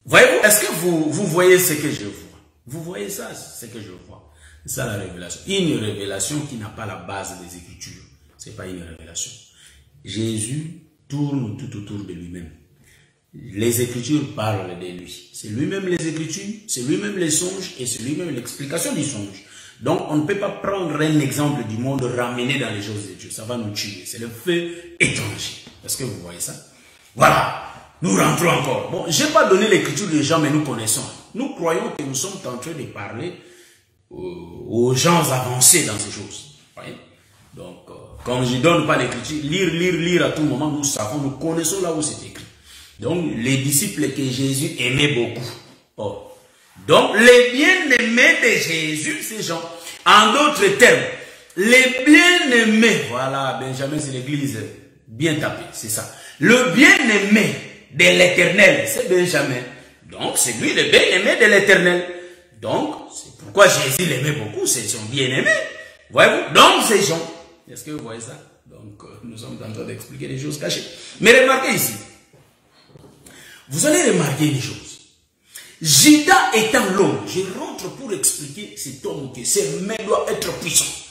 Voyez-vous, est-ce que vous voyez ce que je vois? Vous voyez ça, ce que je vois? C'est ça la révélation. Une révélation qui n'a pas la base des Écritures. Ce n'est pas une révélation. Jésus tourne tout autour de lui-même. Les Écritures parlent de lui. C'est lui-même les Écritures, c'est lui-même les songes et c'est lui-même l'explication du songe. Donc on ne peut pas prendre un exemple du monde ramené dans les choses de Dieu. Ça va nous tuer. C'est le fait étranger. Est-ce que vous voyez ça? Voilà. Nous rentrons encore. Bon, je n'ai pas donné l'écriture des gens, mais nous connaissons. Nous croyons que nous sommes en train de parler aux gens avancés dans ces choses. Voyez? Donc, quand je ne donne pas l'écriture, lire à tout moment, nous savons, nous connaissons là où c'est écrit. Donc, les disciples que Jésus aimait beaucoup. Oh. Donc, les bien-aimés de Jésus, ces gens, en d'autres termes, les bien-aimés, voilà, Benjamin, c'est l'église bien tapée, c'est ça. Le bien-aimé de l'Éternel, c'est Benjamin. Donc, c'est lui le bien-aimé de l'Éternel. Donc, c'est pourquoi Jésus l'aimait beaucoup, c'est son bien-aimé. Voyez-vous? Donc, ces gens, est-ce que vous voyez ça? Donc, nous sommes en train d'expliquer des choses cachées. Mais remarquez ici, vous allez remarquer une chose. Judas étant l'homme, je rentre pour expliquer cet homme que ses mains doivent être puissantes.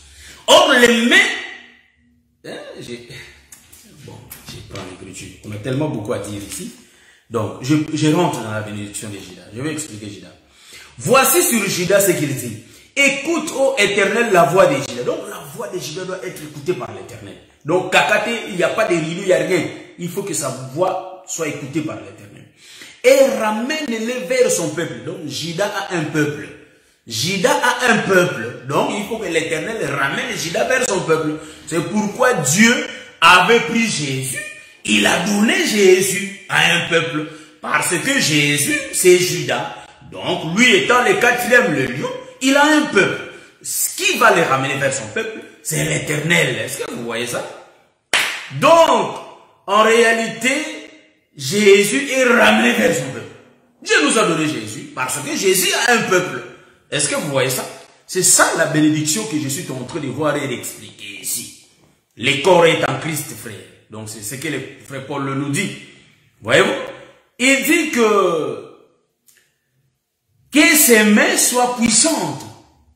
Or, les mains, hein, bon, je prends l'écriture. On a tellement beaucoup à dire ici. Donc, je rentre dans la bénédiction de Judas. Je vais expliquer Judas. Voici sur Judas ce qu'il dit. Écoute, ô Éternel, la voix de Judas. Donc, la voix de Judas doit être écoutée par l'Éternel. Donc, Kakate, il n'y a pas de rideau, il n'y a rien. Il faut que sa voix soit écoutée par l'Éternel. Et ramène-les vers son peuple. Donc, Judas a un peuple. Judas a un peuple. Donc, il faut que l'Éternel ramène Judas vers son peuple. C'est pourquoi Dieu avait pris Jésus. Il a donné Jésus à un peuple. Parce que Jésus, c'est Judas. Donc, lui étant le quatrième, le lion, il a un peuple. Ce qui va le ramener vers son peuple, c'est l'Éternel. Est-ce que vous voyez ça? Donc, en réalité, Jésus est ramené vers son peuple. Dieu nous a donné Jésus parce que Jésus a un peuple. Est-ce que vous voyez ça? C'est ça la bénédiction que je suis en train de voir et d'expliquer ici. Le corps est en Christ, frère. Donc, c'est ce que le frère Paul nous dit. Voyez-vous? Il dit que ses mains soient puissantes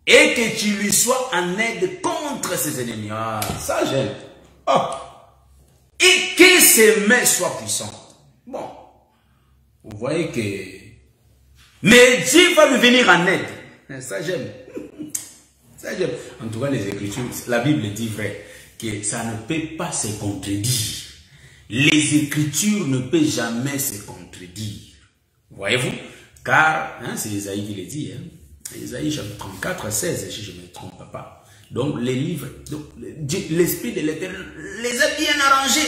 et que tu lui sois en aide contre ses ennemis. Ah, ça j'aime. Oh. Et que ses mains soient puissantes. Bon, vous voyez que... Mais Dieu va lui venir en aide. Ça j'aime. Ça j'aime. En tout cas, les Écritures, la Bible dit vrai, que ça ne peut pas se contredire. Les Écritures ne peuvent jamais se contredire. Voyez-vous? Car, hein, c'est Isaïe qui le dit, hein. Isaïe chapitre 34, 16, si je ne me trompe pas. Donc, les livres, l'Esprit de l'Éternel les a bien arrangés.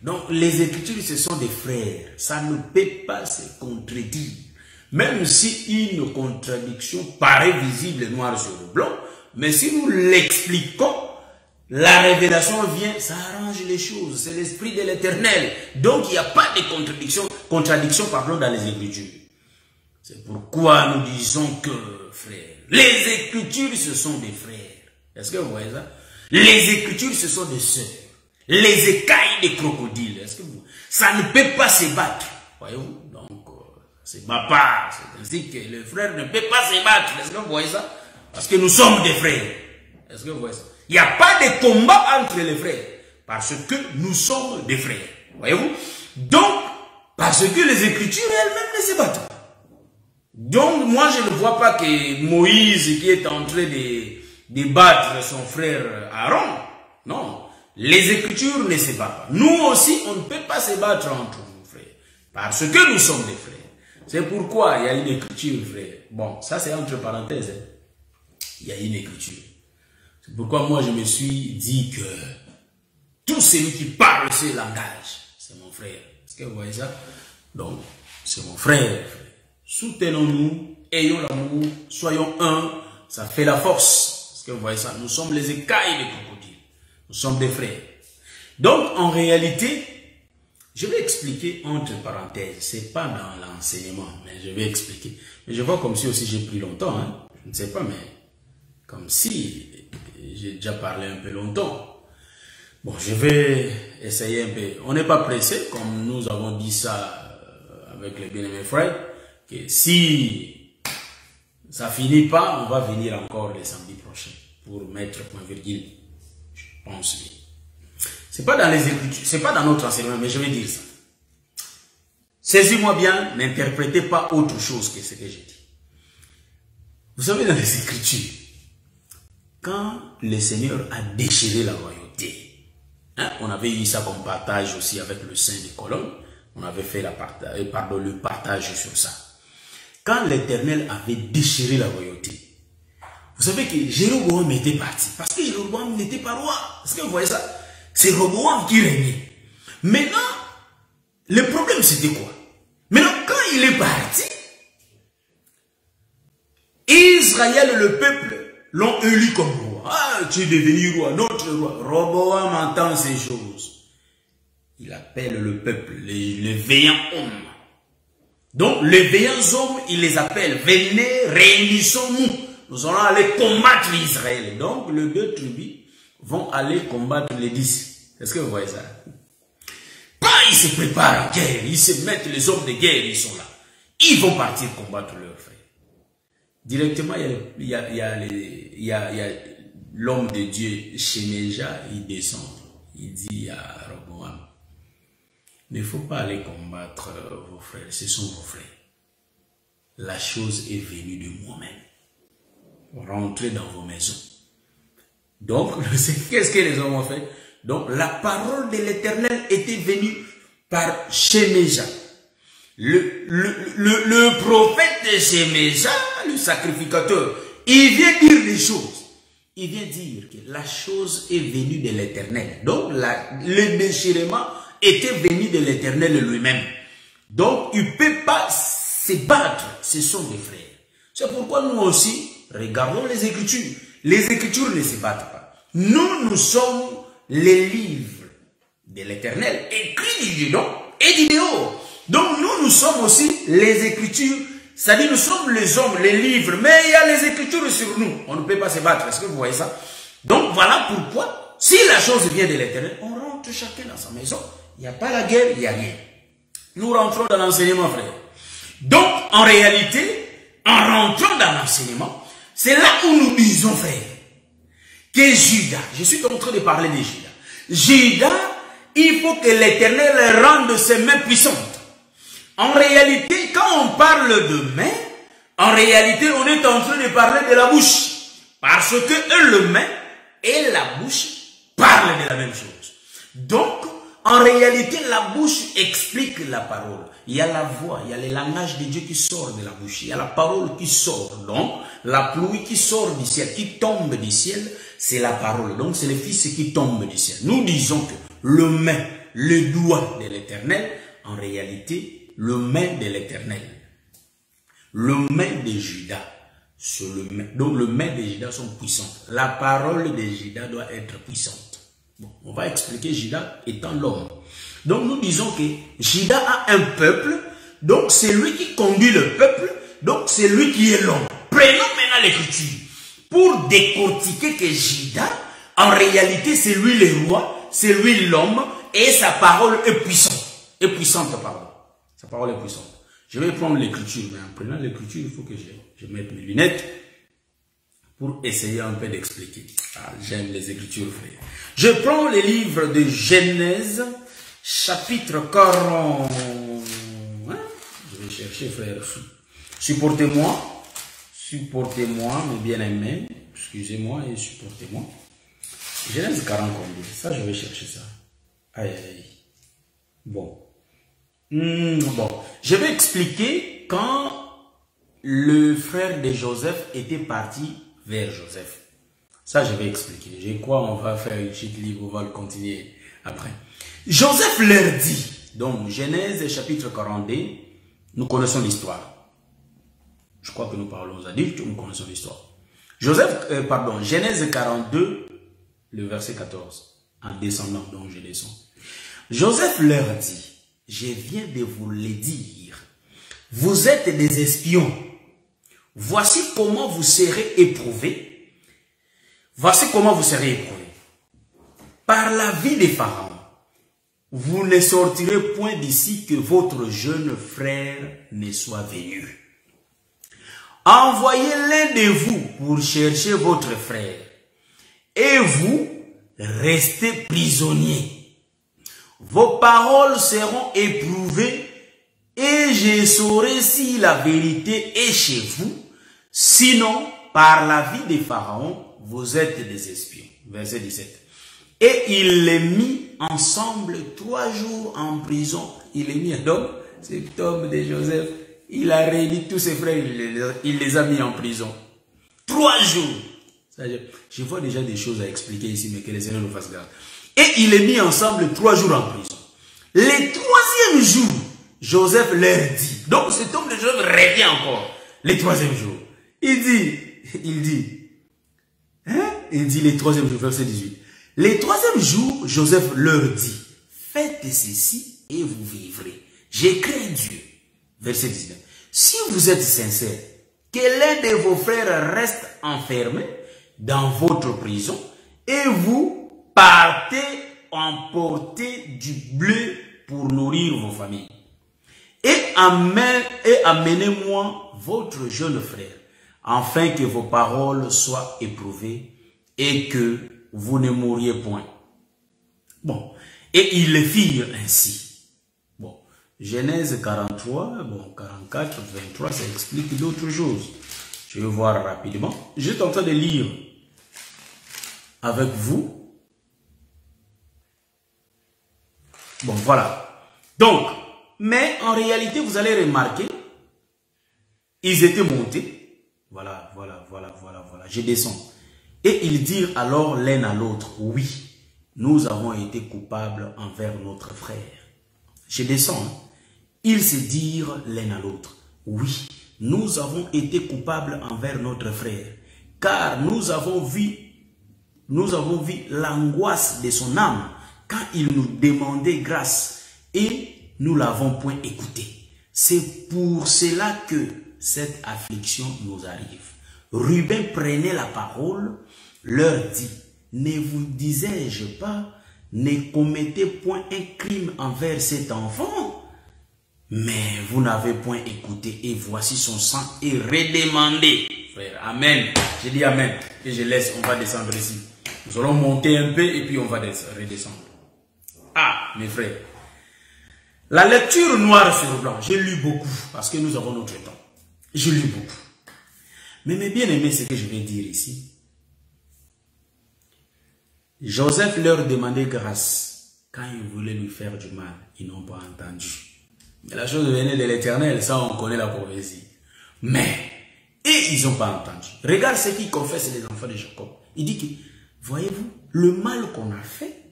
Donc, les Écritures, ce sont des frères. Ça ne peut pas se contredire. Même si une contradiction paraît visible noir sur le blanc, mais si nous l'expliquons, la révélation vient, ça arrange les choses. C'est l'Esprit de l'Éternel. Donc, il n'y a pas de contradiction dans les Écritures. C'est pourquoi nous disons que, frères, les Écritures, ce sont des frères. Est-ce que vous voyez ça? Les Écritures, ce sont des sœurs. Les écailles des crocodiles. Est-ce que vous... Ça ne peut pas se battre. Voyez-vous? Donc, c'est ma part. C'est ainsi que le frère ne peut pas se battre. Est-ce que vous voyez ça? Parce que nous sommes des frères. Est-ce que vous voyez ça? Il n'y a pas de combat entre les frères. Parce que nous sommes des frères. Voyez-vous? Donc, parce que les Écritures elles-mêmes ne se battent pas. Donc, moi, je ne vois pas que Moïse, qui est en train de battre son frère Aaron, non. Les Écritures ne se battent pas. Nous aussi, on ne peut pas se battre entre nous, frères. Parce que nous sommes des frères. C'est pourquoi il y a une Écriture, frère. Bon, ça c'est entre parenthèses. Hein. Il y a une Écriture. C'est pourquoi moi, je me suis dit que tout celui qui parle ce langage, c'est mon frère. Est-ce que vous voyez ça? Donc, c'est mon frère. Soutenons-nous, ayons l'amour, soyons un, ça fait la force. Est-ce que vous voyez ça? Nous sommes les écailles des crocodiles. Nous sommes des frères. Donc, en réalité, je vais expliquer entre parenthèses. C'est pas dans l'enseignement, mais je vais expliquer. Mais je vois comme si aussi j'ai pris longtemps. Hein? Je ne sais pas, mais comme si j'ai déjà parlé un peu longtemps. Bon, je vais essayer un peu. On n'est pas pressé, comme nous avons dit ça avec les bien-aimés frères. que si ça finit pas, on va venir encore le samedi prochain pour mettre point virgule. Je pense bien. C'est pas dans les Écritures, c'est pas dans notre enseignement, mais je vais dire ça. Saisis-moi bien, n'interprétez pas autre chose que ce que j'ai dit. Vous savez, dans les Écritures, quand le Seigneur a déchiré la royauté, hein, on avait eu ça comme partage aussi avec le Saint des colonnes, on avait fait le partage sur ça. Quand l'Éternel avait déchiré la royauté, vous savez que Jéroboam était parti, parce que Jéroboam n'était pas roi. Est-ce que vous voyez ça? C'est Roboam qui régnait. Maintenant, le problème c'était quoi? Maintenant, quand il est parti, Israël et le peuple l'ont élu comme roi. Ah, tu es devenu roi, notre roi. Roboam entend ces choses. Il appelle le peuple, les veillants hommes. Donc, les veillants hommes, il les appelle. Venez, réunissons-nous. Nous allons aller combattre Israël. Donc, les deux tribus vont aller combattre les 10. Est-ce que vous voyez ça? Pas ils se préparent en guerre, ils se mettent, les hommes de guerre, ils sont là. Ils vont partir combattre leurs frères. Directement, il y a l'homme de Dieu, Shemeja, il descend. Il dit à Roboam, il ne faut pas aller combattre vos frères, ce sont vos frères. La chose est venue de moi-même. Rentrez dans vos maisons. Donc, qu'est-ce que les hommes ont fait? Donc, la parole de l'Éternel était venue par Shemeja. Le prophète de Shemeja, le sacrificateur, il vient dire les choses. Il vient dire que la chose est venue de l'Éternel. Donc, le déchirement était venu de l'Éternel lui-même. Donc, il ne peut pas se battre. Ce sont des frères. C'est pourquoi nous aussi, regardons les Écritures. Les Écritures ne se battent pas. Nous sommes les livres de l'Éternel, écrits du dedans et du dehors. Donc nous sommes aussi les Écritures, c'est-à-dire nous sommes les hommes, les livres, mais il y a les Écritures sur nous. On ne peut pas se battre, est-ce que vous voyez ça? Donc voilà pourquoi, si la chose vient de l'Éternel, on rentre chacun dans sa maison. Il n'y a pas la guerre, il n'y a rien. Nous rentrons dans l'enseignement, frère. Donc en réalité, en rentrant dans l'enseignement, c'est là où nous disons, frère, que Judas, je suis en train de parler de Judas. Judas, il faut que l'Éternel rende ses mains puissantes. En réalité, quand on parle de main, en réalité, on est en train de parler de la bouche. Parce que le main et la bouche parlent de la même chose. Donc, en réalité, la bouche explique la parole. Il y a la voix, il y a le langage de Dieu qui sort de la bouche. Il y a la parole qui sort. Donc, la pluie qui sort du ciel, qui tombe du ciel, c'est la parole. Donc, c'est le Fils qui tombe du ciel. Nous disons que le main, le doigt de l'Éternel, en réalité, le main de l'Éternel. Le main de Judas, c'est le main. Donc, le main de Judas sont puissantes. La parole de Judas doit être puissante. Bon, on va expliquer Judas étant l'homme. Donc, nous disons que Judas a un peuple. Donc, c'est lui qui conduit le peuple. Donc, c'est lui qui est l'homme. Prenons maintenant l'Écriture pour décortiquer que Judas, en réalité, c'est lui le roi, c'est lui l'homme, et sa parole est puissante. Est puissante, pardon. Sa parole est puissante. Je vais prendre l'Écriture, mais en prenant l'Écriture, il faut que je mette mes lunettes pour essayer un peu d'expliquer. Ah, j'aime les Écritures, frère. Je prends le livre de Genèse, chapitre 40. Hein? Je vais chercher, frère. Supportez-moi. Supportez-moi, mes bien-aimés. Excusez-moi et supportez-moi. Genèse 40, ça, je vais chercher ça. Aïe, aïe. Bon. Bon. Je vais expliquer quand le frère de Joseph était parti vers Joseph. Ça, je vais expliquer. Je crois qu'on va faire une chute libre, on va le continuer après. Joseph leur dit, donc Genèse chapitre 42, nous connaissons l'histoire. Je crois que nous parlons aux adultes, nous connaissons l'histoire. Genèse 42, le verset 14, en descendant, donc je descends. Joseph leur dit, je viens de vous le dire, vous êtes des espions. Voici comment vous serez éprouvés. Voici comment vous serez éprouvés. Par la vie des pharaons. vous ne sortirez point d'ici que votre jeune frère ne soit venu. Envoyez l'un de vous pour chercher votre frère, et vous restez prisonniers. Vos paroles seront éprouvées, et je saurai si la vérité est chez vous. Sinon, par la vie de Pharaon, vous êtes des espions. Verset 17. Et il les mit ensemble 3 jours en prison. Il les mit, donc, cet homme de Joseph, il a réuni tous ses frères, il les a mis en prison. 3 jours. Je vois déjà des choses à expliquer ici, mais que les Seigneur nous fassent grâce. Et il les mit ensemble 3 jours en prison. Le 3e jour, Joseph leur dit, donc cet homme de Joseph revient encore, le 3e jour. Il dit, le 3e jour, verset 18. Le 3e jour, Joseph leur dit, faites ceci et vous vivrez. J'ai craint Dieu. Verset 19. Si vous êtes sincères, que l'un de vos frères reste enfermé dans votre prison et vous partez emporter du blé pour nourrir vos familles. Et amenez-moi votre jeune frère, afin que vos paroles soient éprouvées et que vous ne mouriez point. Bon, et ils le firent ainsi. Bon, Genèse 43, bon, 44, 23, ça explique d'autres choses. Je vais voir rapidement. Je suis en train de lire avec vous. Bon, voilà. Donc, mais en réalité, vous allez remarquer, ils étaient montés. Voilà. Je descends. Et ils dirent alors l'un à l'autre, oui, nous avons été coupables envers notre frère. Je descends. Hein. Ils se dirent l'un à l'autre, oui, nous avons été coupables envers notre frère, car nous avons vu l'angoisse de son âme quand il nous demandait grâce et nous l'avons point écouté. C'est pour cela que cette affliction nous arrive. Ruben prenait la parole, leur dit, ne vous disais-je pas, ne commettez point un crime envers cet enfant, mais vous n'avez point écouté, et voici son sang est redemandé. Frère, amen. Je dis amen. Et je laisse, on va descendre ici. Nous allons monter un peu et puis on va redescendre. Ah, mes frères. La lecture noire sur blanc, j'ai lu beaucoup parce que nous avons notre temps. J'ai lu beaucoup. Mais mes bien-aimés, ce que je vais dire ici. Joseph leur demandait grâce quand ils voulaient lui faire du mal. Ils n'ont pas entendu. Mais la chose venait de l'Éternel, ça on connaît la prophétie. Mais, et ils n'ont pas entendu. Regarde ce qui confesse les enfants de Jacob. Il dit que, voyez-vous, le mal qu'on a fait,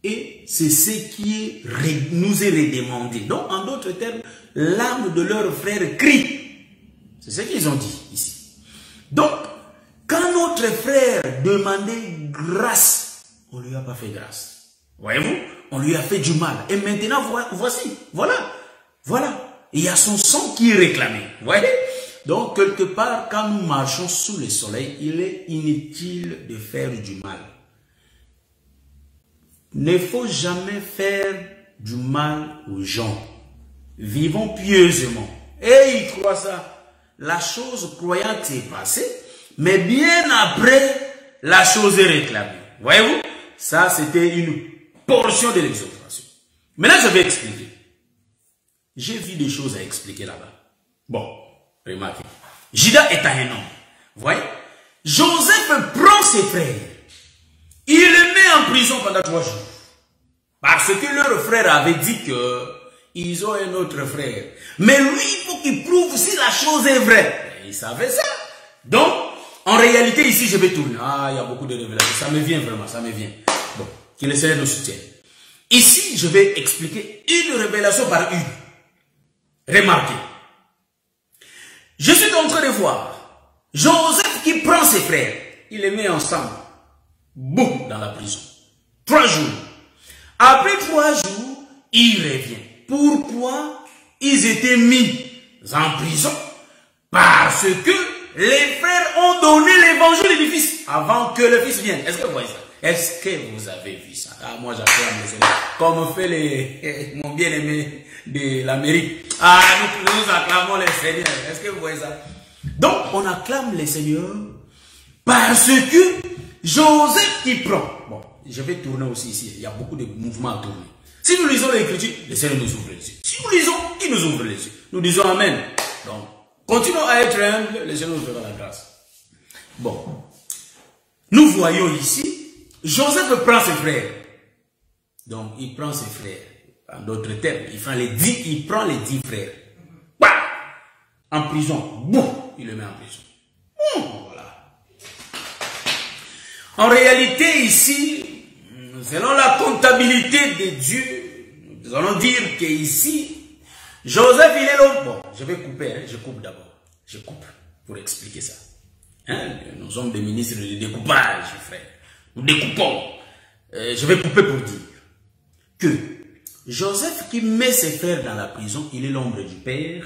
et c'est ce qui nous est redemandé. Donc, en d'autres termes, l'âme de leur frère crie. C'est ce qu'ils ont dit ici. Donc, quand notre frère demandait grâce, on ne lui a pas fait grâce. Voyez-vous, on lui a fait du mal. Et maintenant, voici, voilà. Il y a son sang qui est réclamé. Voyez? Donc, quelque part, quand nous marchons sous le soleil, il est inutile de faire du mal. Ne faut jamais faire du mal aux gens. Vivons pieusement. Et il croit ça. La chose croyante s'est passée, mais bien après, la chose est réclamée. Voyez-vous? Ça, c'était une portion de l'exhortation. Maintenant, je vais expliquer. J'ai vu des choses à expliquer là-bas. Bon, remarquez. Judas est un homme. Voyez? Joseph prend ses frères. Il les met en prison pendant 3 jours. Parce que leur frère avait dit qu'ils ont un autre frère. Mais lui, il faut qu'il prouve si la chose est vraie. Et il savait ça. Donc, en réalité, ici, je vais tourner. Ah, il y a beaucoup de révélations. Ça me vient vraiment, ça me vient. Bon, que le Seigneur nous soutienne. Ici, je vais expliquer une révélation par une. Remarquez. Je suis en train de voir Joseph qui prend ses frères. Il les met ensemble. Boum, dans la prison. 3 jours. Après 3 jours, il revient. Pourquoi ils étaient mis en prison? Parce que les frères ont donné l'évangile du fils avant que le fils vienne. Est-ce que vous voyez ça? Est-ce que vous avez vu ça? Ah, moi j'acclame le Seigneur. Comme fait mon bien-aimé de l'Amérique. Ah, nous acclamons le Seigneur. Est-ce que vous voyez ça? Donc, on acclame le Seigneur parce que Joseph qui prend. Bon, je vais tourner aussi ici. Il y a beaucoup de mouvements à tourner. Si nous lisons l'Écriture, le Seigneur nous ouvre les yeux. Si nous lisons, il nous ouvre les yeux. Nous disons Amen. Donc, continuons à être humbles, le Seigneur nous fera la grâce. Bon, nous voyons ici, Joseph prend ses frères. Donc, il prend ses frères. En d'autres termes, il prend les 10 frères. Bah! En prison. Boum! Il le met en prison. Voilà. En réalité, ici, selon la comptabilité de Dieu, nous allons dire qu'ici, Joseph, il est l'homme. Bon, je vais couper, hein, je coupe d'abord. Je coupe pour expliquer ça. Hein, nous sommes des ministres de découpage, frère. Nous découpons. Je vais couper pour dire que Joseph qui met ses frères dans la prison, il est l'ombre du Père.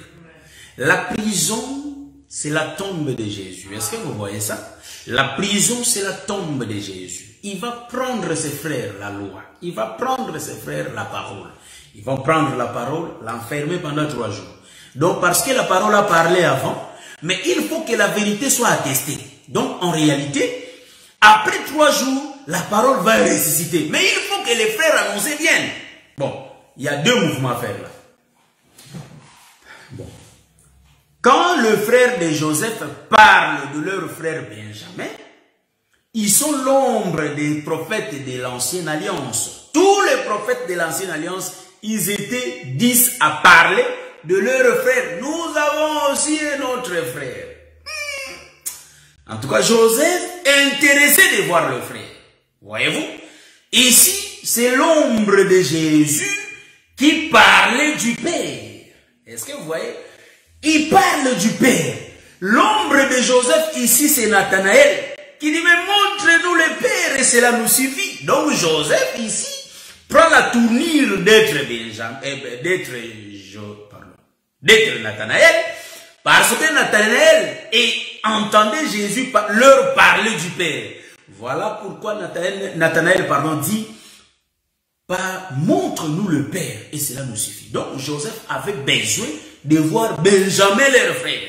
La prison, c'est la tombe de Jésus. Est-ce que vous voyez ça? La prison, c'est la tombe de Jésus. Il va prendre ses frères la loi. Il va prendre ses frères la parole. Ils vont prendre la parole, l'enfermer pendant 3 jours. Donc, parce que la parole a parlé avant, mais il faut que la vérité soit attestée. Donc, en réalité, après 3 jours, la parole va ressusciter. Mais il faut que les frères annoncés viennent. Bon, il y a 2 mouvements à faire là. Bon. Quand le frère de Joseph parle de leur frère Benjamin, ils sont l'ombre des prophètes de l'Ancienne Alliance. Tous les prophètes de l'Ancienne Alliance, ils étaient 10 à parler de leur frère. Nous avons aussi un autre frère. En tout cas, Joseph est intéressé de voir le frère. Voyez-vous? Ici, c'est l'ombre de Jésus qui parlait du Père. Est-ce que vous voyez? Il parle du Père. L'ombre de Joseph ici, c'est Nathanaël qui dit, mais montre-nous le Père et cela nous suffit. Donc Joseph ici prend la tournure d'être Nathanaël, parce que Nathanaël entendait Jésus leur parler du Père. Voilà pourquoi Nathanaël dit, montre-nous le Père et cela nous suffit. Donc Joseph avait besoin de voir Benjamin leur frère.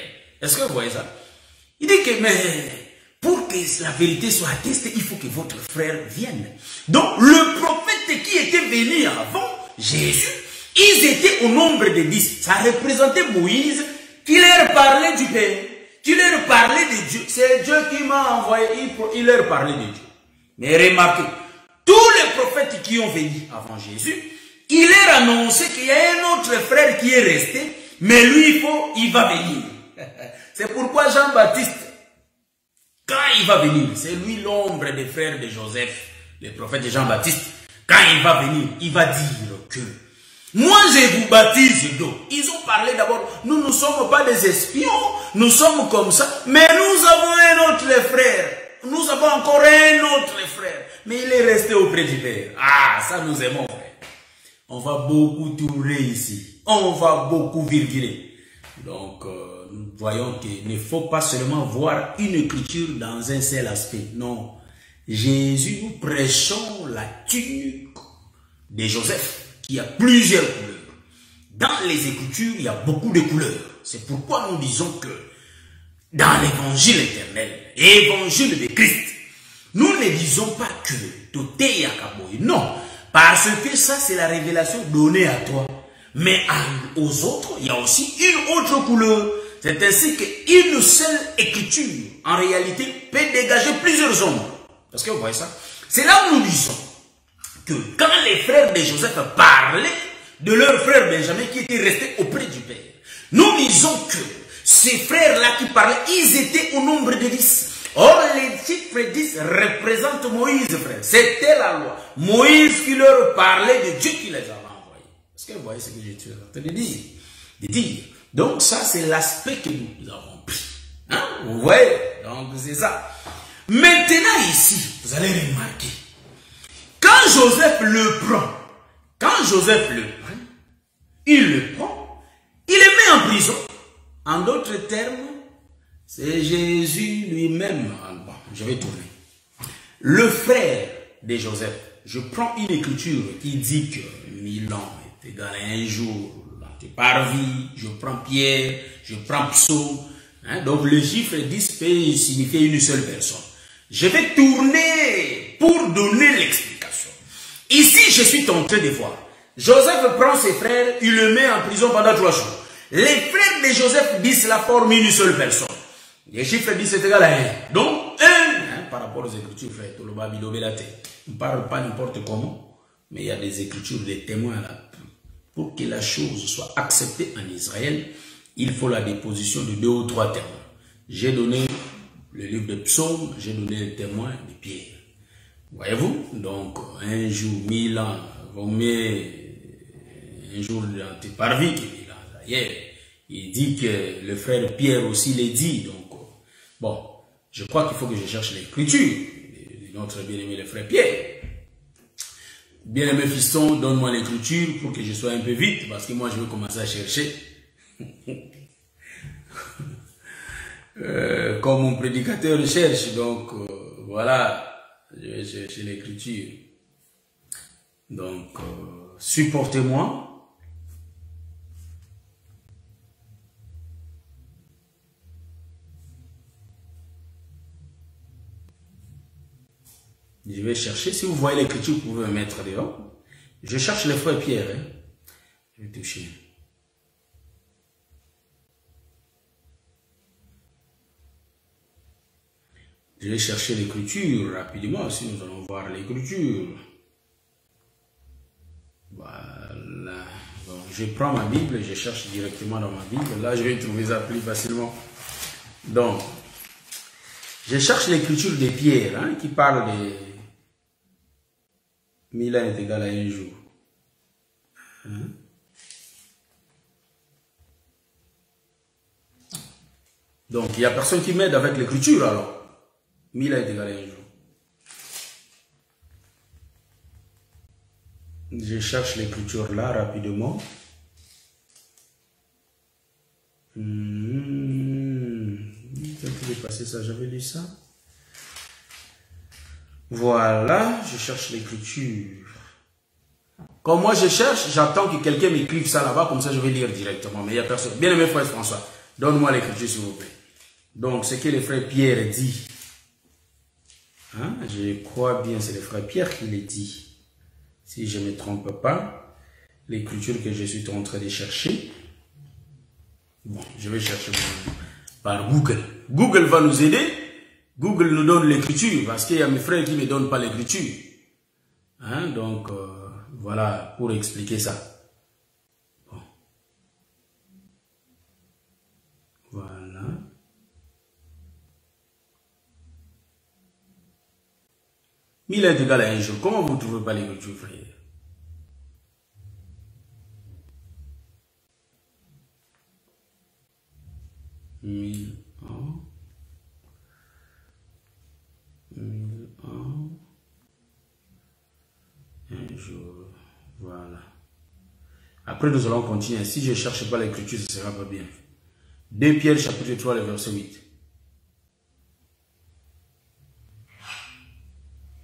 Est-ce que vous voyez ça? Il dit que, mais pour que la vérité soit attestée, il faut que votre frère vienne. Donc le prophète qui était venu avant Jésus, ils étaient au nombre de 10. Ça représentait Moïse qui leur parlait du Père, qui leur parlait de Dieu. C'est Dieu qui m'a envoyé, il leur parlait de Dieu. Mais remarquez, tous les prophètes qui ont venu avant Jésus, il leur annonçait qu'il y a un autre frère qui est resté, mais lui, il va venir. C'est pourquoi Jean-Baptiste, quand il va venir, c'est lui l'ombre des frères de Joseph, le prophète de Jean-Baptiste. Quand il va venir, il va dire que moi je vous baptise d'eau. Ils ont parlé d'abord, nous ne sommes pas des espions, nous sommes comme ça, mais nous avons un autre frère. Nous avons encore un autre frère, mais il est resté auprès du Père. Ah, ça nous aimons, frère. On va beaucoup tourner ici. On va beaucoup virguler. Donc, nous voyons qu'il ne faut pas seulement voir une écriture dans un seul aspect. Non. Jésus, nous prêchons la tunique de Joseph, qui a plusieurs couleurs. Dans les Écritures, il y a beaucoup de couleurs. C'est pourquoi nous disons que dans l'évangile éternel, évangile de Christ, nous ne disons pas que tout est Yakaboy. Non, parce que ça, c'est la révélation donnée à toi. Mais aux autres, il y a aussi une autre couleur. C'est ainsi qu'une seule écriture, en réalité, peut dégager plusieurs ombres. Est-ce que vous voyez ça? C'est là où nous disons que quand les frères de Joseph parlaient de leur frère Benjamin qui était resté auprès du Père, nous disons que ces frères-là qui parlaient, ils étaient au nombre de 10. Or, les chiffres 10 représentent Moïse, frère. C'était la loi. Moïse qui leur parlait de Dieu qui les avait envoyés. Est-ce que vous voyez ce que je suis en train de dire? Donc, ça, c'est l'aspect que nous avons pris. Hein? Vous voyez? Donc, c'est ça. Maintenant, ici, vous allez remarquer, quand Joseph le prend, il le prend, il le met en prison. En d'autres termes, c'est Jésus lui-même. Bon, je vais tourner. Le frère de Joseph, je prends une écriture qui dit que 1000 ans est égal à un jour, parvis, je prends Pierre, je prends Psaume. Hein, donc le chiffre 10 peut signifier une seule personne. Je vais tourner pour donner l'explication. Ici, je suis tenté de voir. Joseph prend ses frères, il le met en prison pendant 3 jours. Les frères de Joseph disent la forme une seule personne. Le chiffre 10 est égal à 1. Donc 1, hein, par rapport aux écritures, frère, on ne parle pas n'importe comment, mais il y a des écritures, des témoins là. Pour que la chose soit acceptée en Israël, il faut la déposition de 2 ou 3 témoins. J'ai donné le livre de Psaume, j'ai donné le témoin de Pierre. Voyez-vous? Donc, un jour, 1000 ans, on met un jour d'antiparvis, il dit que le frère Pierre aussi l'a dit. Donc, bon, je crois qu'il faut que je cherche l'écriture de notre bien-aimé le frère Pierre. Bien-aimé fiston, donne-moi l'écriture pour que je sois un peu vite, parce que moi je vais commencer à chercher. Comme mon prédicateur cherche, donc voilà, je vais chercher l'écriture. Donc, supportez-moi. Je vais chercher. Si vous voyez l'écriture, vous pouvez me mettre dehors. Je cherche le frère Pierre. Hein. Je vais toucher. Je vais chercher l'écriture rapidement. Si nous allons voir l'écriture. Voilà. Bon, je prends ma Bible. Je cherche directement dans ma Bible. Là, je vais trouver ça plus facilement. Donc, je cherche l'écriture de Pierre, hein, qui parle de 1000 ans est égal à un jour. Hein? Donc, il n'y a personne qui m'aide avec l'écriture alors. 1000 ans est égal à un jour. Je cherche l'écriture là rapidement. J'ai passé ça, j'avais lu ça. Voilà, je cherche l'écriture. Comme moi je cherche, j'attends que quelqu'un m'écrive ça là-bas, comme ça je vais lire directement. Mais il n'y a personne. Bien aimé frère François, donne-moi l'écriture s'il vous plaît. Donc, ce que le frère Pierre dit. Hein, je crois bien, c'est le frère Pierre qui l'a dit. Si je ne me trompe pas, l'écriture que je suis en train de chercher. Bon, je vais chercher par Google. Google va nous aider. Google nous donne l'écriture parce qu'il y a mes frères qui ne me donnent pas l'écriture. Hein, donc, voilà pour expliquer ça. Bon. Voilà. Mille est égal à un jour. Comment vous ne trouvez pas l'écriture, frère? Mille ans. 1000 ans. Un jour. Voilà. Après, nous allons continuer. Si je ne cherche pas l'écriture, ce ne sera pas bien. 2 Pierre, chapitre 3, le verset 8.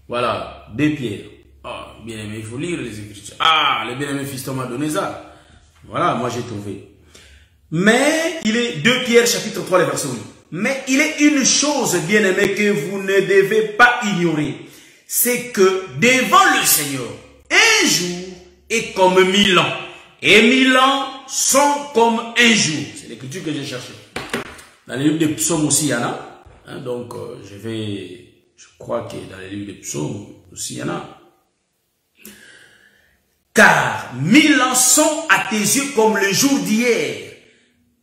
Voilà. 2 Pierre. Ah, bien aimé, il faut lire les écritures. Ah, le bien aimé fiston m'a donné ça. Voilà, moi j'ai trouvé. Mais il est 2 Pierre, chapitre 3, le verset 8. Mais il est une chose, bien aimé, que vous ne devez pas ignorer. C'est que devant le Seigneur, un jour est comme 1000 ans. Et 1000 ans sont comme un jour. C'est l'écriture que j'ai cherchée. Dans les livres de Psaumes aussi, il y en a. Hein, donc, je crois que dans les livres de Psaumes aussi, il y en a. Car 1000 ans sont à tes yeux comme le jour d'hier.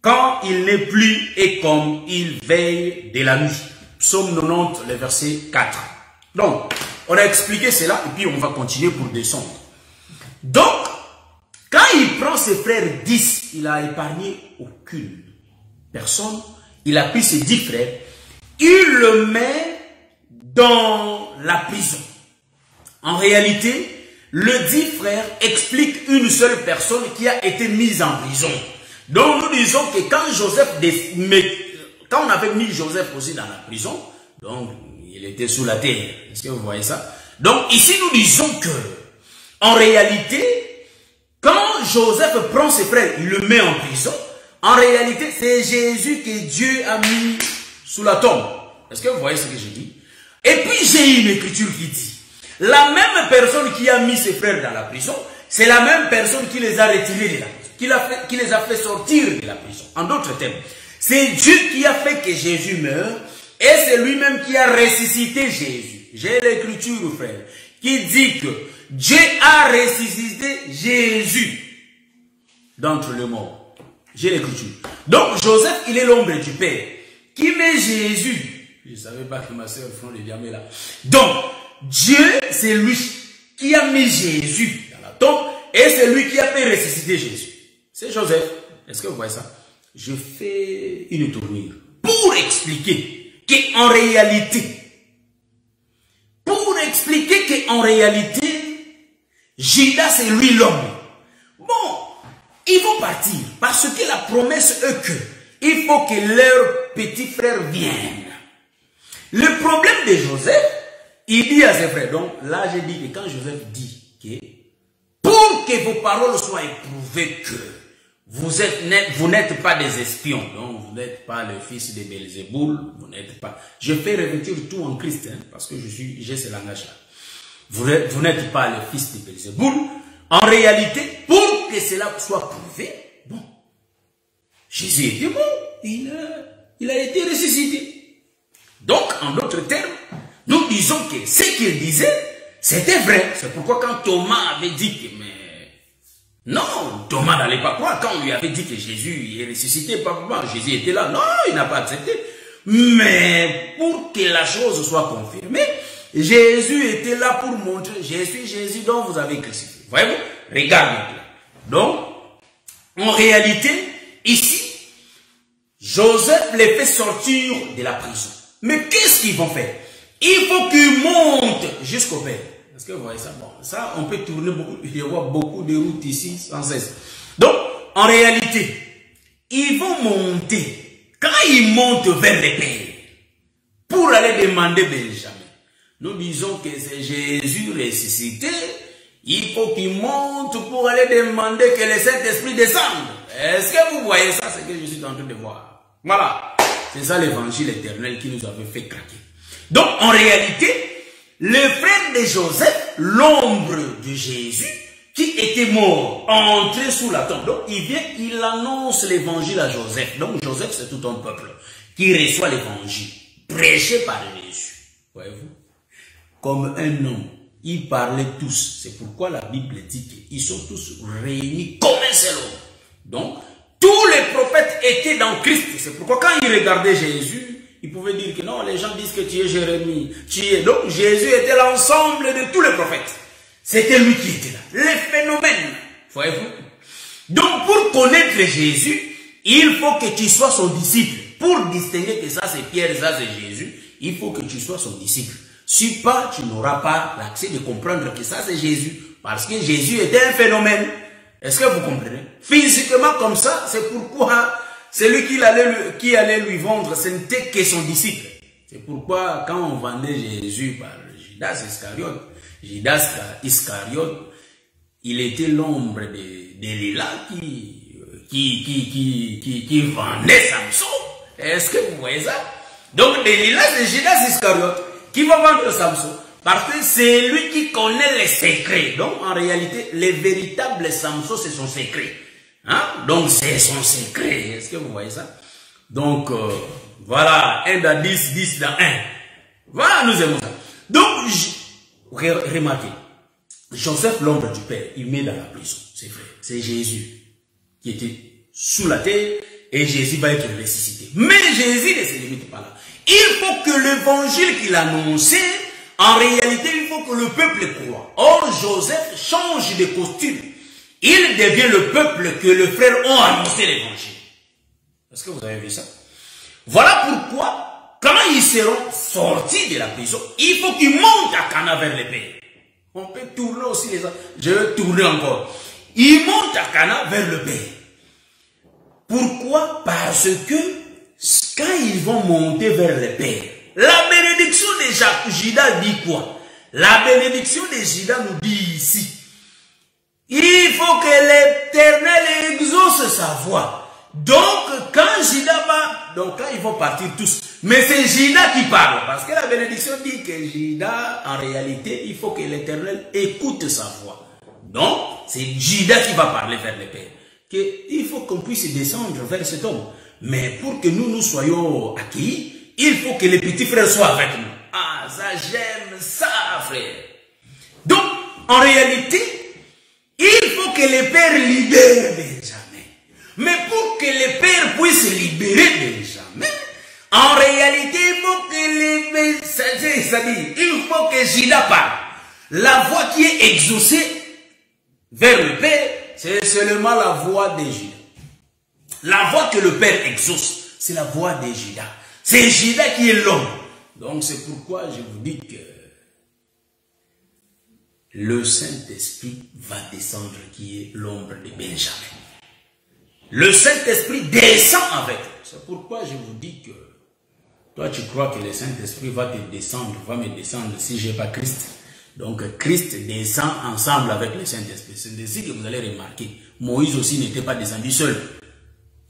Quand il n'est plus et comme il veille de la nuit. Psaume 90, le verset 4. Donc, on a expliqué cela et puis on va continuer pour descendre. Donc, quand il prend ses frères 10, il n'a épargné aucune personne. Il a pris ses 10 frères. Il le met dans la prison. En réalité, le 10 frères explique une seule personne qui a été mise en prison. Donc nous disons que quand on avait mis Joseph aussi dans la prison, donc il était sous la terre. Est-ce que vous voyez ça? Donc ici nous disons que, en réalité, quand Joseph prend ses frères, il le met en prison, en réalité c'est Jésus que Dieu a mis sous la tombe. Est-ce que vous voyez ce que je dis? Et puis j'ai une écriture qui dit, la même personne qui a mis ses frères dans la prison, c'est la même personne qui les a retirés de la prison, qui les a fait sortir de la prison. En d'autres termes, c'est Dieu qui a fait que Jésus meure, et c'est lui-même qui a ressuscité Jésus. J'ai l'écriture, frère, qui dit que Dieu a ressuscité Jésus d'entre les morts. J'ai l'écriture. Donc Joseph, il est l'ombre du Père, qui met Jésus. Je ne savais pas que ma soeur Front de Diamé là. Donc, Dieu, c'est lui qui a mis Jésus dans la tombe, et c'est lui qui a fait ressusciter Jésus. C'est Joseph. Est-ce que vous voyez ça? Je fais une tournure pour expliquer qu'en réalité, Judas c'est lui l'homme. Bon, ils vont partir parce que la promesse est que il faut que leur petit frère vienne. Le problème de Joseph, il dit à ses frères, donc là j'ai dit que quand Joseph dit que pour que vos paroles soient éprouvées que vous n'êtes pas des espions, donc vous n'êtes pas le fils de Belzéboul, vous n'êtes pas... Je fais revêtir tout en Christ, hein, parce que j'ai ce langage-là. Vous n'êtes pas le fils de Belzéboul. En réalité, pour que cela soit prouvé, bon, Jésus était mort, il a été ressuscité. Donc, en d'autres termes, nous disons que ce qu'il disait, c'était vrai. C'est pourquoi quand Thomas avait dit que, mais non, Thomas n'allait pas croire. Quand on lui avait dit que Jésus est ressuscité, papa, Jésus était là. Non, il n'a pas accepté. Mais pour que la chose soit confirmée, Jésus était là pour montrer, je suis Jésus dont vous avez crucifié. Voyez-vous? Regardez là. Donc, en réalité, ici, Joseph les fait sortir de la prison. Mais qu'est-ce qu'ils vont faire? Il faut qu'ils montent jusqu'au Père. Est-ce que vous voyez ça? Bon, ça, on peut tourner beaucoup, il y aura beaucoup de routes ici sans cesse. Donc, en réalité, ils vont monter. Quand ils montent vers le Père, pour aller demander Benjamin, nous disons que c'est Jésus ressuscité. Il faut qu'il monte pour aller demander que le Saint-Esprit descende. Est-ce que vous voyez ça? C'est que je suis en train de voir. Voilà. C'est ça l'évangile éternel qui nous avait fait craquer. Donc, en réalité, le frère de Joseph, l'ombre de Jésus, qui était mort, entré sous la tombe. Donc, il vient, il annonce l'évangile à Joseph. Donc, Joseph, c'est tout un peuple qui reçoit l'évangile, prêché par Jésus. Voyez-vous? Comme un homme, ils parlaient tous. C'est pourquoi la Bible dit qu'ils sont tous réunis comme un seul homme. Donc, tous les prophètes étaient dans Christ. C'est pourquoi quand ils regardaient Jésus, ils pouvaient dire que non, les gens disent que tu es Jérémie. Donc, Jésus était l'ensemble de tous les prophètes. C'était lui qui était là. Les phénomènes. Voyez-vous? Donc, pour connaître Jésus, il faut que tu sois son disciple. Pour distinguer que ça c'est Pierre, ça c'est Jésus, il faut que tu sois son disciple. Si pas, tu n'auras pas l'accès de comprendre que ça c'est Jésus. Parce que Jésus était un phénomène. Est-ce que vous comprenez? Physiquement comme ça, c'est pourquoi celui qui allait lui vendre, ce n'était que son disciple. C'est pourquoi quand on vendait Jésus par Judas Iscariote, il était l'ombre de Delilah qui vendait Samson. Est-ce que vous voyez ça? Donc Delilah, c'est Judas Iscariote qui va vendre Samson. Parce que c'est lui qui connaît les secrets. Donc, en réalité, les véritables Samson, c'est son secret. Hein? Donc, c'est son secret. Est-ce que vous voyez ça? Donc, voilà. 1 dans 10, 10 dans 1. Voilà, nous aimons ça. Donc, remarquez. Joseph, l'ombre du Père, il met dans la prison. C'est vrai. C'est Jésus qui était sous la terre et Jésus va être ressuscité. Mais Jésus ne se limite pas là. Il faut que l'évangile qu'il annonçait, en réalité, il faut que le peuple croit. Or, Joseph change de costume. Il devient le peuple que les frères ont annoncé l'évangile. Est-ce que vous avez vu ça? Voilà pourquoi, quand ils seront sortis de la prison, il faut qu'ils montent à Cana vers le Père. On peut tourner aussi les autres. Je vais tourner encore. Ils montent à Cana vers le Père. Pourquoi? Parce que quand ils vont monter vers le Père, la bénédiction de Judas dit quoi? La bénédiction de Juda nous dit ici, il faut que l'Éternel exauce sa voix. Donc, quand Juda va, donc là, ils vont partir tous. Mais c'est Juda qui parle. Parce que la bénédiction dit que Juda, en réalité, il faut que l'Éternel écoute sa voix. Donc, c'est Juda qui va parler vers le Père. Il faut qu'on puisse descendre vers cet homme. Mais pour que nous soyons accueillis, il faut que les petits frères soient avec nous. Ah, ça, j'aime ça, frère. Donc, en réalité, il faut que les pères libèrent Benjamin. Mais pour que les pères puissent libérer Benjamin, en réalité, il faut que il faut que Juda parle. La voix qui est exaucée vers le Père, c'est seulement la voix de Juda. La voix que le Père exauce, c'est la voix de Juda. C'est Juda qui est l'homme. Donc c'est pourquoi je vous dis que le Saint-Esprit va descendre, qui est l'ombre de Benjamin. Le Saint-Esprit descend avec. C'est pourquoi je vous dis que toi tu crois que le Saint-Esprit va te descendre, va me descendre si je n'ai pas Christ. Donc Christ descend ensemble avec le Saint-Esprit. C'est ainsi que vous allez remarquer, Moïse aussi n'était pas descendu seul.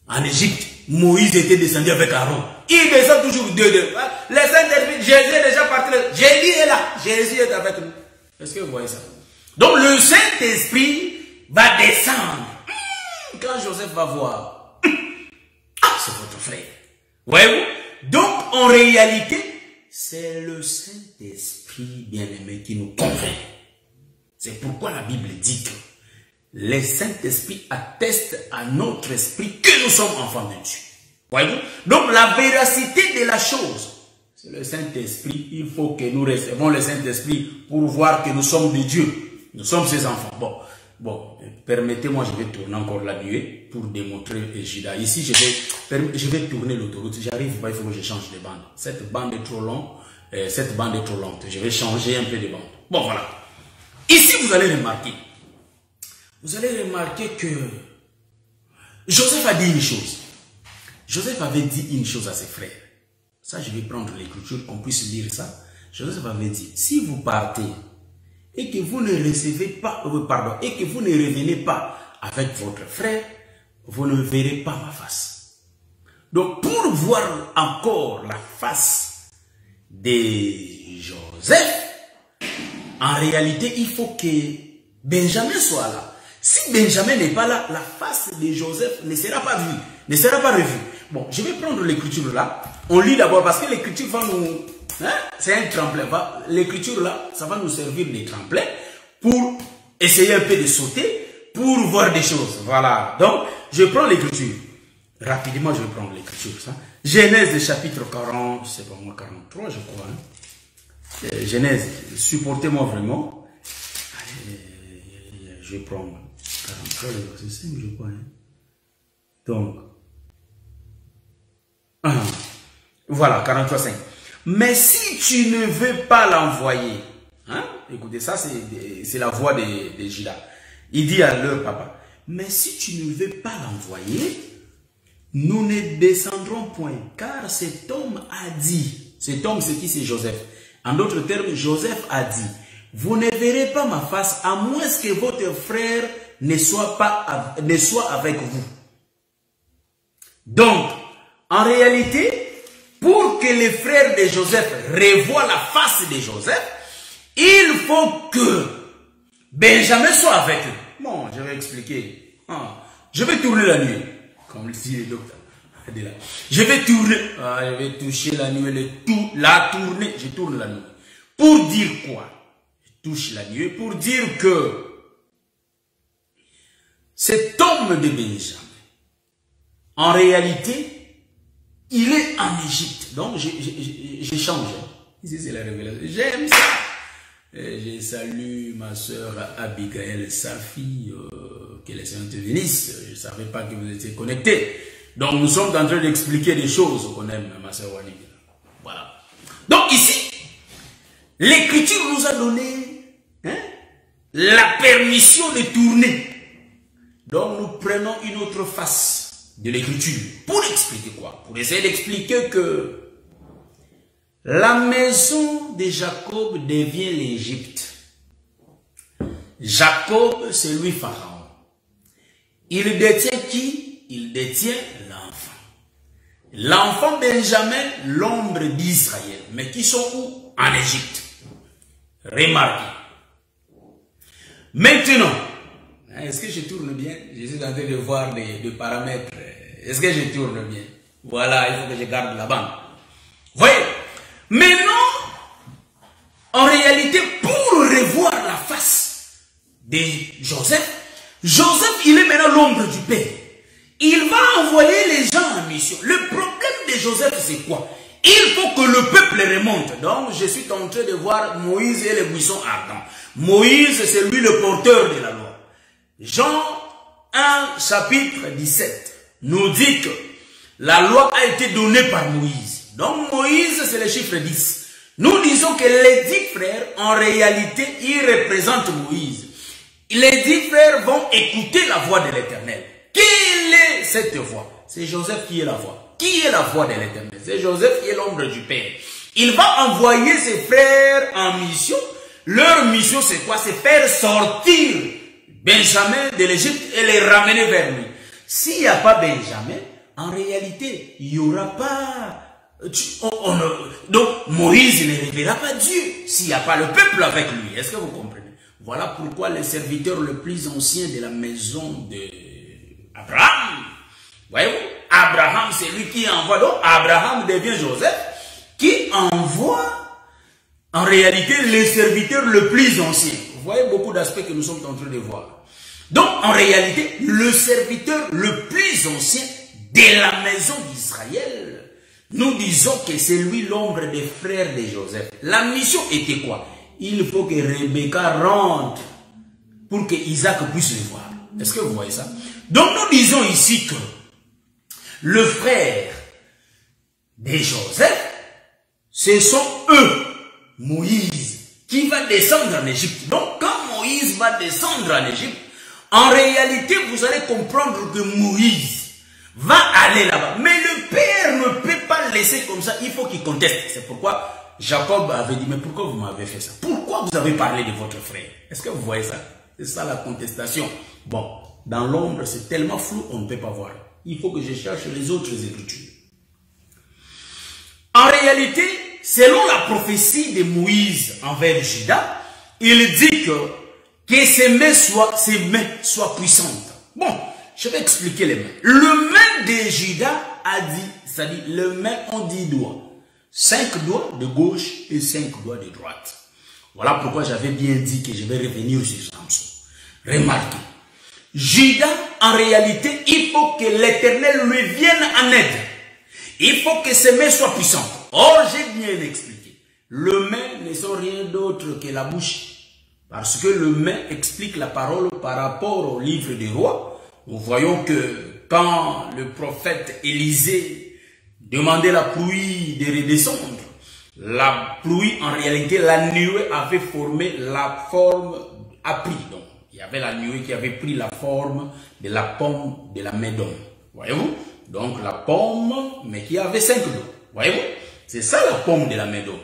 En Égypte, Moïse était descendu avec Aaron. Il descend toujours deux. Le Saint-Esprit, Jésus est déjà parti. Jésus est là. Jésus est avec nous. Est-ce que vous voyez ça? Donc le Saint-Esprit va descendre. Quand Joseph va voir, c'est votre frère. Voyez-vous? Donc en réalité, c'est le Saint-Esprit bien-aimé qui nous convainc. C'est pourquoi la Bible dit que le Saint-Esprit atteste à notre esprit que nous sommes enfants de Dieu. Voyez-vous? Donc la véracité de la chose, c'est le Saint-Esprit. Il faut que nous recevons le Saint-Esprit pour voir que nous sommes de Dieu. Nous sommes ses enfants. Bon, permettez-moi, je vais tourner encore la nuée pour démontrer Juda. Ici, je vais tourner l'autoroute. J'arrive pas, il faut que je change de bande. Cette bande est trop longue. Cette bande est trop lente. Je vais changer un peu de bande. Bon, voilà. Ici, vous allez remarquer. Vous allez remarquer que Joseph a dit une chose. Joseph avait dit une chose à ses frères. Ça, je vais prendre l'écriture, qu'on puisse lire ça. Joseph avait dit, si vous partez et que vous ne recevez pas, et que vous ne revenez pas avec votre frère, vous ne verrez pas ma face. Donc, pour voir encore la face de Joseph, en réalité, il faut que Benjamin soit là. Si Benjamin n'est pas là, la face de Joseph ne sera pas vue, ne sera pas revue. Bon, je vais prendre l'écriture là. On lit d'abord parce que l'écriture va nous... Hein, c'est un tremplin. L'écriture là, ça va nous servir de tremplin pour essayer un peu de sauter, pour voir des choses. Voilà. Donc, je prends l'écriture. Rapidement, je vais prendre l'écriture. Genèse chapitre 40, c'est pas moi, 43 je crois. Hein. Genèse, supportez-moi vraiment. Je vais prendre 43, le verset 5, je crois. Hein. Donc, voilà, 43, 5. Mais si tu ne veux pas l'envoyer, hein, écoutez, ça c'est la voix de Juda. Il dit à leur papa, mais si tu ne veux pas l'envoyer, nous ne descendrons point, car cet homme a dit, cet homme c'est qui? C'est Joseph. En d'autres termes, Joseph a dit, vous ne verrez pas ma face à moins que votre frère ne soit avec vous. Donc, en réalité, pour que les frères de Joseph revoient la face de Joseph, il faut que Benjamin soit avec eux. Bon, je vais expliquer. Je vais tourner la nuit, comme le dit le docteur. Je vais tourner, je vais toucher la nuit, la tourner, je tourne la nuit. Pour dire quoi? Je touche la nuit pour dire que cet homme de Benjamin, en réalité, il est en Égypte. Donc, j'ai changé. Ici, c'est la révélation. J'aime ça. Je salue ma soeur Abigail Safi. Que les Seigneur te bénisse. Je ne savais pas que vous étiez connectés. Donc, nous sommes en train d'expliquer des choses qu'on aime, ma soeur Wani. Voilà. Donc, ici, l'Écriture nous a donné la permission de tourner. Donc, nous prenons une autre face de l'écriture. Pour expliquer quoi? Pour essayer d'expliquer que La maison de Jacob devient l'Égypte. Jacob, c'est lui Pharaon. Il détient qui? Il détient l'enfant. L'enfant Benjamin, l'ombre d'Israël. Mais qui sont où? En Égypte. Remarquez. Maintenant, est-ce que je tourne bien? Je suis en train de voir des paramètres. Est-ce que je tourne bien? Voilà, il faut que je garde la bande. Voyez? Maintenant, en réalité, pour revoir la face de Joseph, Joseph, il est maintenant l'ombre du Père. Il va envoyer les gens en mission. Le problème de Joseph, c'est quoi? Il faut que le peuple remonte. Donc, je suis en train de voir Moïse et les buissons ardents. Moïse, c'est lui le porteur de la loi. Jean 1, chapitre 17, nous dit que la loi a été donnée par Moïse. Donc, Moïse, c'est le chiffre 10. Nous disons que les 10 frères, en réalité, ils représentent Moïse. Les 10 frères vont écouter la voix de l'Éternel. Quelle est cette voix? C'est Joseph qui est la voix. Qui est la voix de l'Éternel? C'est Joseph qui est l'ombre du Père. Il va envoyer ses frères en mission. Leur mission, c'est quoi? C'est faire sortir Benjamin de l'Égypte et les ramener vers lui. S'il n'y a pas Benjamin, en réalité, il n'y aura pas... Donc, Moïse ne révélera pas Dieu s'il n'y a pas le peuple avec lui. Est-ce que vous comprenez? Voilà pourquoi le serviteur le plus ancien de la maison d'Abraham, voyez-vous, Abraham, c'est lui qui envoie. Donc, Abraham devient Joseph, qui envoie en réalité le serviteur le plus ancien. Vous voyez beaucoup d'aspects que nous sommes en train de voir. Donc, en réalité, le serviteur le plus ancien de la maison d'Israël, nous disons que c'est lui l'ombre des frères de Joseph. La mission était quoi? Il faut que Rebecca rentre pour que Isaac puisse le voir. Est-ce que vous voyez ça? Donc nous disons ici que le frère de Joseph, ce sont eux, Moïse, qui va descendre en Égypte. Donc quand Moïse va descendre en Égypte, en réalité vous allez comprendre que Moïse va aller là-bas. Mais le père ne peut pas laisser comme ça, il faut qu'il conteste. C'est pourquoi Jacob avait dit, mais pourquoi vous m'avez fait ça? Pourquoi vous avez parlé de votre frère? Est-ce que vous voyez ça? C'est ça la contestation. Bon, dans l'ombre, c'est tellement flou, on ne peut pas voir. Il faut que je cherche les autres écritures. En réalité, selon la prophétie de Moïse envers Juda, il dit que ses mains soient puissantes. Bon, je vais expliquer les mains. Le main de Juda a dit, c'est-à-dire le main ont 10 doigts. 5 doigts de gauche et 5 doigts de droite. Voilà pourquoi j'avais bien dit que je vais revenir sur Samson. Remarquez, Juda, en réalité, il faut que l'Éternel lui vienne en aide. Il faut que ses mains soient puissantes. Or, j'ai bien expliqué. Le main ne sont rien d'autre que la bouche. Parce que le main explique la parole par rapport au livre des rois. Nous voyons que quand le prophète Élisée demandait la pluie de redescendre, la pluie, en réalité, la nuée avait formé la forme, a pris. Donc, il y avait la nuée qui avait pris la forme de la pomme de la main d'homme. Voyez-vous? Donc, la pomme, mais qui avait 5 doigts. Voyez-vous? C'est ça la pomme de la main d'homme.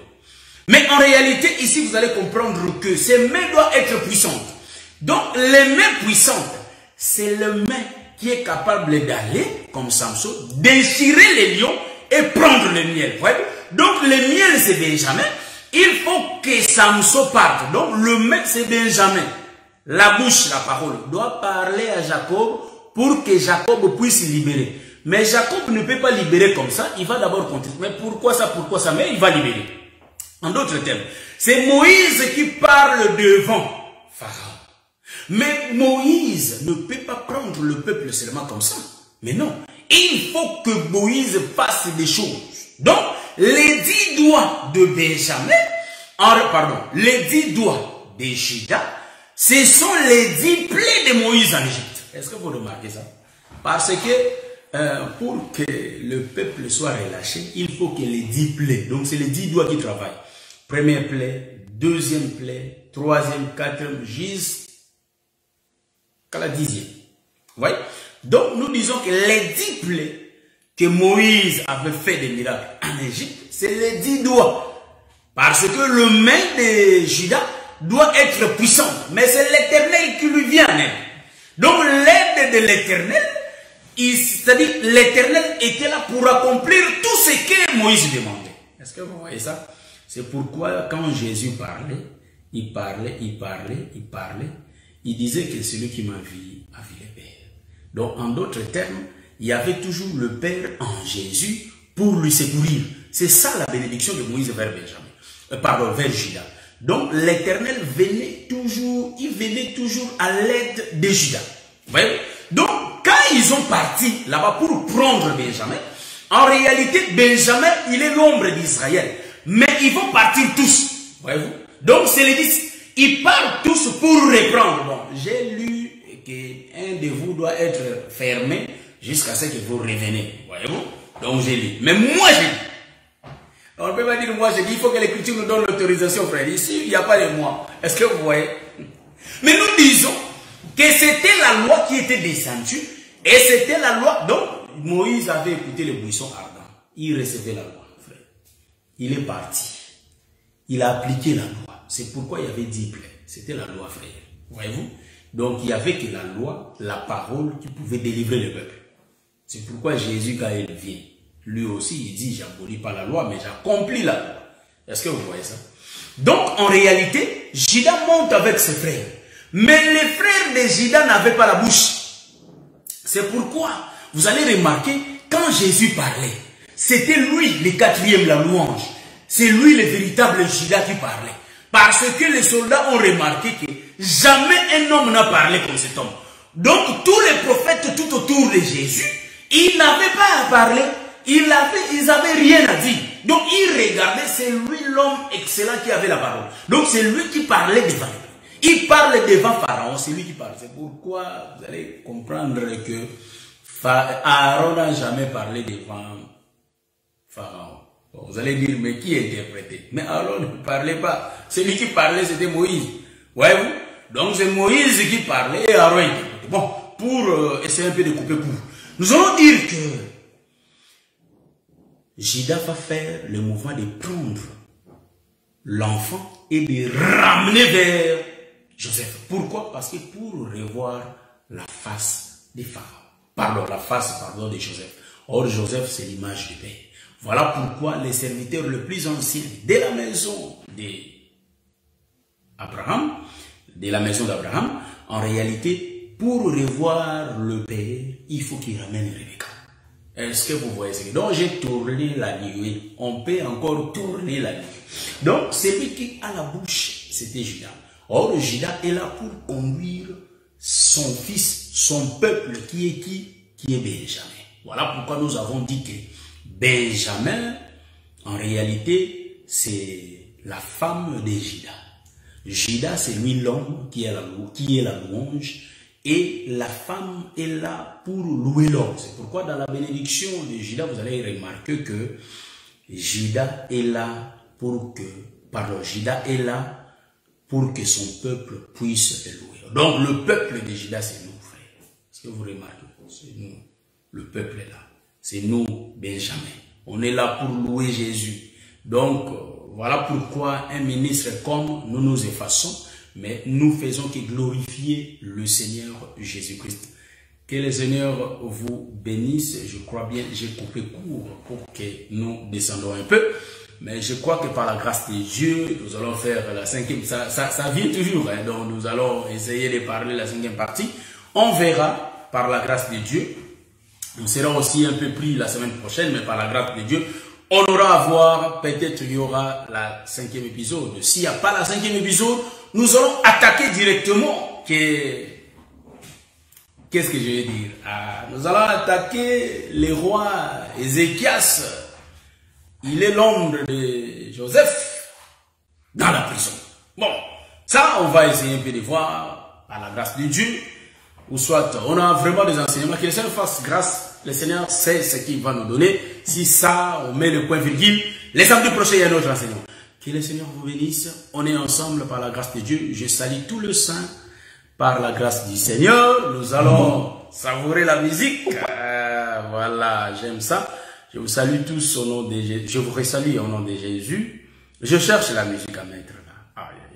Mais en réalité, ici, vous allez comprendre que ces mains doivent être puissantes. Donc, les mains puissantes, c'est le main qui est capable d'aller, comme Samson, déchirer les lions et prendre le miel. Voyez? Donc le miel c'est Benjamin. Il faut que Samson parte. Donc le main c'est Benjamin. La bouche, la parole, doit parler à Jacob pour que Jacob puisse libérer. Mais Jacob ne peut pas libérer comme ça. Il va d'abord contester. Mais pourquoi ça? Mais il va libérer. En d'autres termes, c'est Moïse qui parle devant Pharaon. Mais Moïse ne peut pas prendre le peuple seulement comme ça. Mais non. Il faut que Moïse fasse des choses. Donc, les 10 doigts de Benjamin, les 10 doigts de Juda, ce sont les 10 plaies de Moïse en Égypte. Est-ce que vous remarquez ça? Parce que pour que le peuple soit relâché, il faut que les 10 plaies, donc c'est les 10 doigts qui travaillent. Première plaie, deuxième plaie, troisième, quatrième, jusqu'à la 10e. Vous voyez? Donc, nous disons que les 10 plaies que Moïse avait fait des miracles en Égypte, c'est les 10 doigts. Parce que le main de Judas doit être puissante. Mais c'est l'Éternel qui lui vient en aide. Donc l'aide de l'Éternel, c'est-à-dire l'Éternel était là pour accomplir tout ce que Moïse demandait. Est-ce que vous voyez ça? C'est pourquoi quand Jésus parlait, il disait que celui qui m'a vu a vu le Père. Donc en d'autres termes, il y avait toujours le Père en Jésus pour lui secourir. C'est ça la bénédiction de Moïse vers vers Judas. Donc l'Éternel venait toujours, il venait toujours à l'aide de Judas. Vous voyez? Donc quand ils ont parti là-bas pour prendre Benjamin, en réalité Benjamin il est l'ombre d'Israël. Mais ils vont partir tous. Voyez-vous? Donc c'est les 10. Ils partent tous pour reprendre. Bon, j'ai lu qu'un de vous doit être fermé jusqu'à ce que vous reveniez. Voyez-vous? Donc j'ai lu. Mais moi j'ai dit. On ne peut pas dire moi j'ai dit. Il faut que l'Écriture nous donne l'autorisation, frère. Ici, il n'y a pas de moi. Est-ce que vous voyez? Mais nous disons que c'était la loi qui était descendue. Et c'était la loi. Donc, Moïse avait écouté le buisson ardent. Il recevait la loi, frère. Il est parti. Il a appliqué la loi. C'est pourquoi il y avait 10 plaies. C'était la loi, frère. Voyez-vous? Donc, il n'y avait que la loi, la parole qui pouvait délivrer le peuple. C'est pourquoi Jésus, quand il vient, lui aussi, il dit, j'abolis pas la loi, mais j'accomplis la loi. Est-ce que vous voyez ça? Donc, en réalité, Judas monte avec ses frères. Mais les frères de Judas n'avaient pas la bouche. C'est pourquoi, vous allez remarquer, quand Jésus parlait, c'était lui, le quatrième, la louange. C'est lui, le véritable Judas qui parlait. Parce que les soldats ont remarqué que jamais un homme n'a parlé comme cet homme. Donc, tous les prophètes tout autour de Jésus, ils n'avaient pas à parler. Ils n'avaient rien à dire. Donc, ils regardaient, c'est lui l'homme excellent qui avait la parole. Donc, c'est lui qui parlait devant lui. Il parle devant Pharaon, c'est lui qui parle. C'est pourquoi vous allez comprendre que Aaron n'a jamais parlé devant Pharaon. Bon, vous allez dire, mais qui interprétait? Mais Aaron ne parlait pas. Celui qui parlait, c'était Moïse. Voyez-vous? Donc, c'est Moïse qui parlait et Aaron interprétait. Bon, pour essayer un peu de couper court. Nous allons dire que Judas va faire le mouvement de prendre l'enfant et de ramener vers Joseph. Pourquoi? Parce que pour revoir la face de Pharaon. Pardon, la face, pardon, de Joseph. Or, Joseph, c'est l'image du Père. Voilà pourquoi les serviteurs les plus anciens de la maison d'Abraham, en réalité, pour revoir le Père, il faut qu'il ramène Rebecca. Est-ce que vous voyez ce que... Donc, j'ai tourné la nuit. On peut encore tourner la nuit. Donc, celui qui a la bouche, c'était Judas. Or, Judas est là pour conduire son fils, son peuple, qui est qui? Qui est Benjamin. Voilà pourquoi nous avons dit que Benjamin, en réalité, c'est la femme de Judas. Judas, c'est lui l'homme qui est la louange. Et la femme est là pour louer l'homme. C'est pourquoi dans la bénédiction de Judas, vous allez remarquer que Judas est là pour que son peuple puisse le louer. Donc le peuple de Judas, c'est nous, frères. Est-ce que vous remarquez? C'est nous. Le peuple est là. C'est nous, Benjamin. On est là pour louer Jésus. Donc, voilà pourquoi un ministre comme nous nous effaçons, mais nous faisons que glorifier le Seigneur Jésus-Christ. Que le Seigneur vous bénisse. Je crois bien, j'ai coupé court pour que nous descendons un peu. Mais je crois que par la grâce de Dieu, nous allons faire la cinquième. Ça vient toujours. Hein, donc nous allons essayer de parler la cinquième partie. On verra par la grâce de Dieu. On sera aussi un peu pris la semaine prochaine, mais par la grâce de Dieu, on aura à voir. Peut-être il y aura la cinquième épisode. S'il n'y a pas la cinquième épisode, nous allons attaquer directement. Qu'est-ce que je vais dire? Nous allons attaquer le roi Ézéchias. Il est l'ombre de Joseph dans la prison. Bon, ça, on va essayer un peu de voir par la grâce de Dieu. Ou soit, on a vraiment des enseignements. Que le Seigneur fasse grâce. Le Seigneur sait ce qu'il va nous donner. Si ça, on met le point virgule. Les samedis prochains, il y a un autre enseignement. Que le Seigneur vous bénisse. On est ensemble par la grâce de Dieu. Je salue tout le saint par la grâce du Seigneur. Nous allons savourer la musique. Voilà, j'aime ça. Je vous salue tous au nom de Jésus. Je vous resalue au nom de Jésus. Je cherche la musique à mettre là. Aïe, aïe.